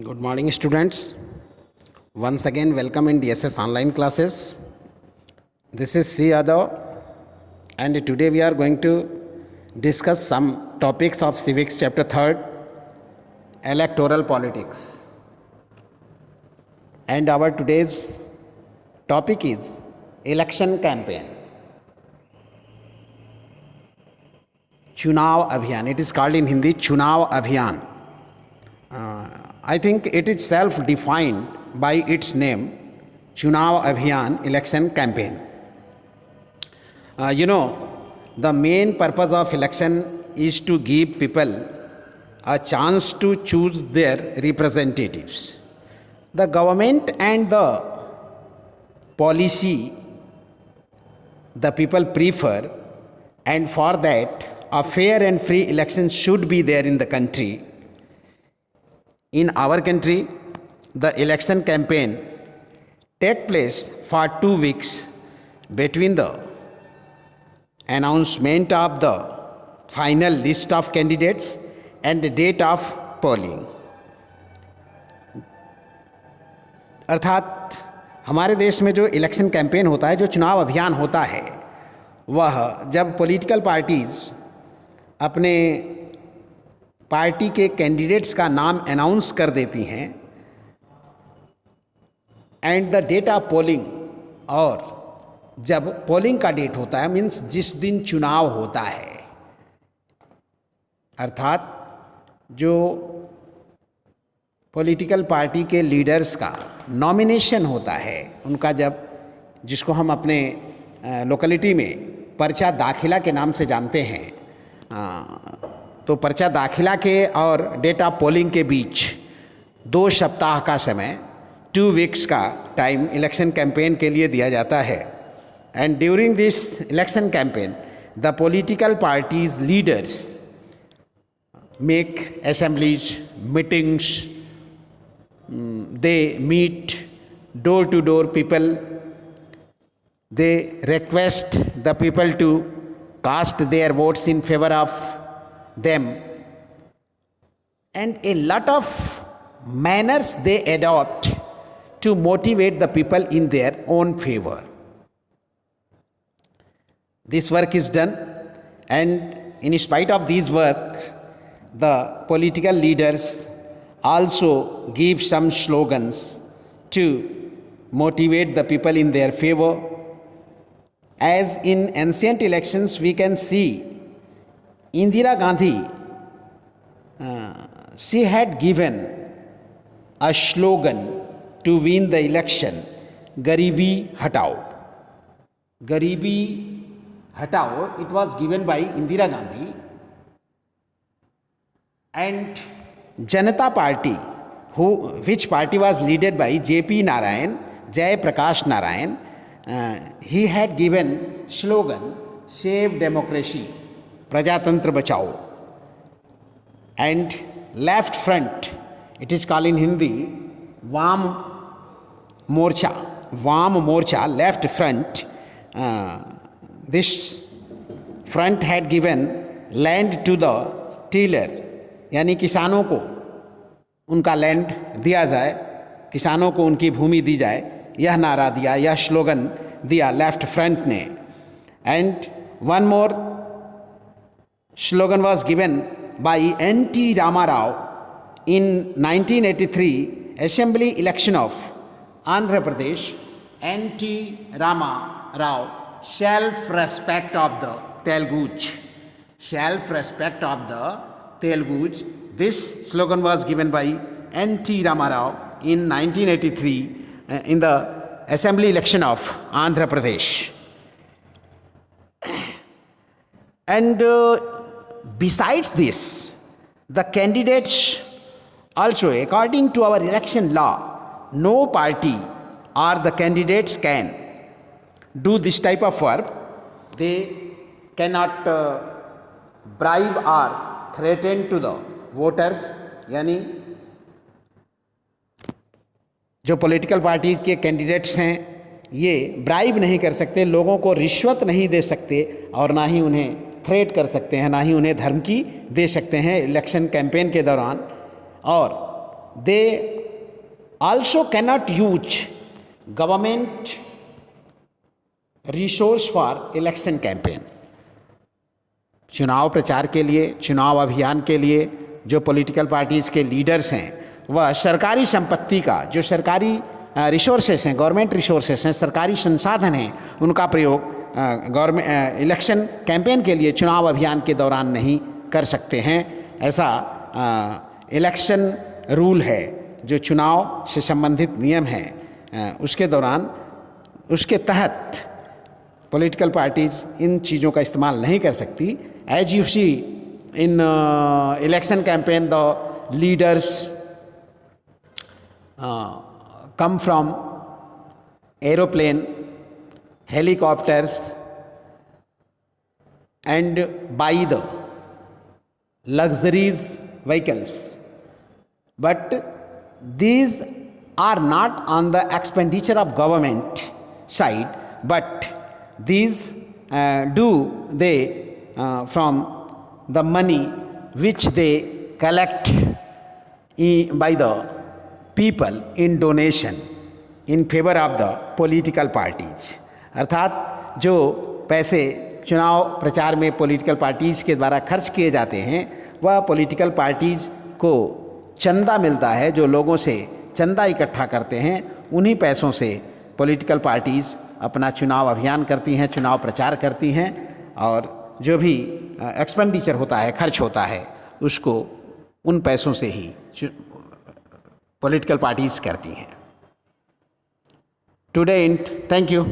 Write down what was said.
Good morning, students. Once again, welcome in DSS online classes. This is C. Yadav, and today we are going to discuss some topics of civics, chapter 3rd, electoral politics. And our today's topic is election campaign. Chunav Abhiyan. It is called in Hindi Chunav Abhiyan. I think it is self-defined by its name, Chunav Abhiyan, election campaign. The main purpose of election is to give people a chance to choose their representatives. The government and the policy the people prefer, and for that, a fair and free election should be there in the country. In our country, the election campaign take place for 2 weeks between the announcement of the final list of candidates and the date of polling. अर्थात हमारे देश में जो election campaign होता है, जो चुनाव अभियान होता है, वह जब पॉलिटिकल पार्टीज़ अपने पार्टी के कैंडिडेट्स का नाम अनाउंस कर देती हैं and the date of polling, और जब पोलिंग का डेट होता है मीन्स जिस दिन चुनाव होता है, अर्थात जो पॉलिटिकल पार्टी के लीडर्स का नॉमिनेशन होता है, उनका जब जिसको हम अपने लोकेलिटी में पर्चा दाखिला के नाम से जानते हैं, तो पर्चा दाखिला के और डेट ऑफ पोलिंग के बीच 2 सप्ताह का समय, 2 वीक्स का टाइम इलेक्शन कैंपेन के लिए दिया जाता है. And during this election campaign the political parties leaders make assemblies, meetings, they meet door to door people, they request the people to cast their votes in favor of them, and a lot of manners they adopt to motivate the people in their own favor. This work is done, and in spite of this work, the political leaders also give some slogans to motivate the people in their favor. As in ancient elections, we can see Indira Gandhi, she had given a slogan to win the election, Garibi Hatao. Garibi Hatao, it was given by Indira Gandhi, and Janata Party, which party was led by J.P. Narayan, Jay Prakash Narayan, he had given slogan, Save Democracy, Prajatantra Bachao. And left front, it is called in Hindi, Vam Morcha, left front. This front had given land to the tiller, यानी किसानों को उनका land दिया जाए, किसानों को उनकी भूमि दी जाए, यह नारा दिया, यह स्लोगन दिया लेफ्ट फ्रंट ने. And one more slogan was given by N.T. Ramarao in 1983 assembly election of Andhra Pradesh. N.T. Ramarao, self-respect of the Telugus. Self-respect of the Telugus. This slogan was given by N.T. Ramarao in 1983 in the assembly election of Andhra Pradesh. And besides this, the candidates also, according to our election law, no party or the candidates can do this type of work. They cannot bribe or threaten to the voters, यानी जो political party के candidates हैं, ये bribe नहीं कर सकते, लोगों को रिश्वत नहीं दे सकते, और ना ही उन्हें थ्रेट कर सकते हैं, ना ही उन्हें धमकी दे सकते हैं इलेक्शन कैंपेन के दौरान. और दे also cannot use government resource for election campaign. चुनाव प्रचार के लिए, चुनाव अभियान के लिए जो पॉलिटिकल पार्टीज़ के लीडर्स हैं वह सरकारी संपत्ति का, जो सरकारी रिसोर्सेस हैं, गवर्नमेंट रिसोर्सेस हैं, सरकारी संसाधन हैं, उनका प्रयोग गवर्नमेंट इलेक्शन कैंपेन के लिए, चुनाव अभियान के दौरान नहीं कर सकते हैं। ऐसा इलेक्शन रूल है, जो चुनाव से संबंधित नियम है, उसके दौरान, उसके तहत पॉलिटिकल पार्टीज़ इन चीज़ों का इस्तेमाल नहीं कर सकती। As you see in election campaign the leaders come from aeroplane, helicopters, and by the luxuries vehicles. But these are not on the expenditure of government side, but these do they from the money which they collect by the people in donation in favor of the political parties. अर्थात जो पैसे चुनाव प्रचार में political parties के द्वारा खर्च किए जाते हैं वह पॉलिटिकल पार्टीज़ को चंदा मिलता है, जो लोगों से चंदा इकट्ठा करते हैं, उन्हीं पैसों से पॉलिटिकल पार्टीज़ अपना चुनाव अभियान करती हैं, चुनाव प्रचार करती हैं, और जो भी एक्सपेंडिचर होता है, खर्च होता है, उसको उन पैसों से ही पॉलिटिकल पार्टीज़ करती हैं। Today and thank you.